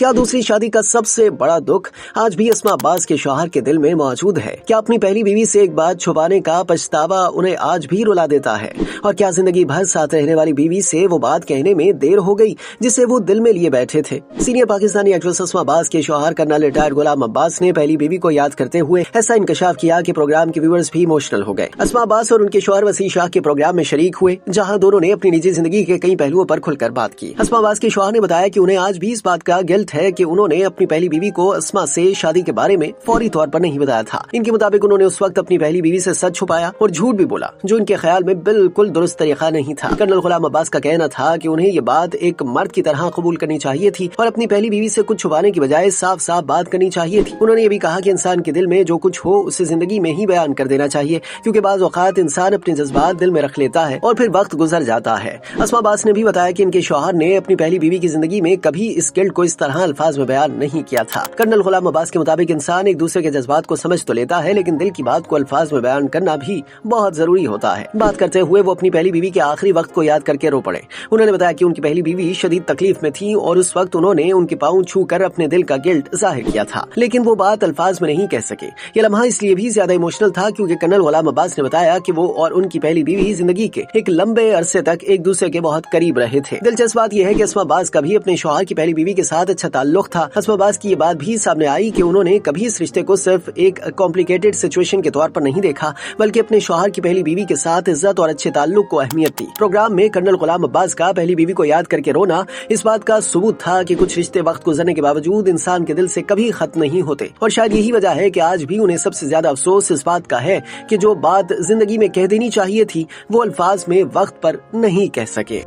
क्या दूसरी शादी का सबसे बड़ा दुख आज भी अस्मा अब्बास के शौहर के दिल में मौजूद है? क्या अपनी पहली बीवी से एक बात छुपाने का पछतावा उन्हें आज भी रुला देता है? और क्या जिंदगी भर साथ रहने वाली बीवी से वो बात कहने में देर हो गई जिसे वो दिल में लिए बैठे थे? सीनियर पाकिस्तानी एक्ट्रेस अस्मा अब्बास के शौहर कर्नल रिटायर्ड गुलाम अब्बास ने पहली बीवी को याद करते हुए ऐसा इंकशाफ किया कि प्रोग्राम के व्यूअर्स भी इमोशनल हो गए। अस्मा अब्बास और उनके शौहर वसी शाह के प्रोग्राम में शरीक हुए, जहां दोनों ने अपनी निजी जिंदगी के कई पहलुओं पर खुलकर बात की। अस्मा अब्बास के शौहर ने बताया कि उन्हें आज भी इस बात का गिल्ट है कि उन्होंने अपनी पहली बीवी को अस्मा से शादी के बारे में फौरी तौर पर नहीं बताया था। इनके मुताबिक उन्होंने उस वक्त अपनी पहली बीवी से सच छुपाया और झूठ भी बोला, जो इनके ख्याल में बिल्कुल दुरुस्त तरीका नहीं था। कर्नल गुलाम अब्बास का कहना था कि उन्हें ये बात एक मर्द की तरह कबूल करनी चाहिए थी और अपनी पहली बीवी से कुछ छुपाने की बजाय साफ साफ बात करनी चाहिए थी। उन्होंने ये भी कहा कि इंसान के दिल में जो कुछ हो उसे जिंदगी में ही बयान कर देना चाहिए, क्योंकि बाज़ औक़ात इंसान अपने जज्बात दिल में रख लेता है और फिर वक्त गुजर जाता है। अस्मा अब्बास ने भी बताया कि इनके शौहर ने अपनी पहली बीवी की जिंदगी में कभी इस गिल्ट को इस तरह अल्फाज में बयान नहीं किया था। कर्नल गुलाम अब्बास के मुताबिक इंसान एक दूसरे के जज्बात को समझ तो लेता है, लेकिन दिल की बात को अल्फाज में बयान करना भी बहुत जरूरी होता है। बात करते हुए वो अपनी पहली बीवी के आखिरी वक्त को याद करके रो पड़े। उन्होंने बताया कि उनकी पहली बीवी शदीद तकलीफ में थी और उस वक्त उन्होंने उनके पाँव छू कर अपने दिल का गिल्ट जाहिर किया था, लेकिन वो बात अल्फाज में नहीं कह सके। ये लम्हा इसलिए भी ज्यादा इमोशनल था क्योंकि कर्नल गुलाम अब्बास ने बताया कि वो और उनकी पहली बीवी जिंदगी के एक लंबे अरसे तक एक दूसरे के बहुत करीब रहे थे। दिलचस्प बात यह है कि अस्मा अब्बास का भी अपने शौहर की पहली बीवी के साथ अच्छा ताल्लुक था। अस्मा अब्बास की ये बात भी सामने आई कि उन्होंने कभी इस रिश्ते को सिर्फ एक कॉम्प्लिकेटेड सिचुएशन के तौर पर नहीं देखा, बल्कि अपने शौहर की पहली बीवी के साथ इज्जत और अच्छे ताल्लुक को अहमियत दी। प्रोग्राम में कर्नल गुलाम अब्बास का पहली बीवी को याद करके रोना इस बात का सबूत था कि कुछ रिश्ते वक्त गुजरने के बावजूद इंसान के दिल से कभी खत्म नहीं होते, और शायद यही वजह है कि आज भी उन्हें सबसे ज्यादा अफसोस इस बात का है कि जो बात जिंदगी में कह देनी चाहिए थी वो अल्फाज में वक्त पर नहीं कह सके।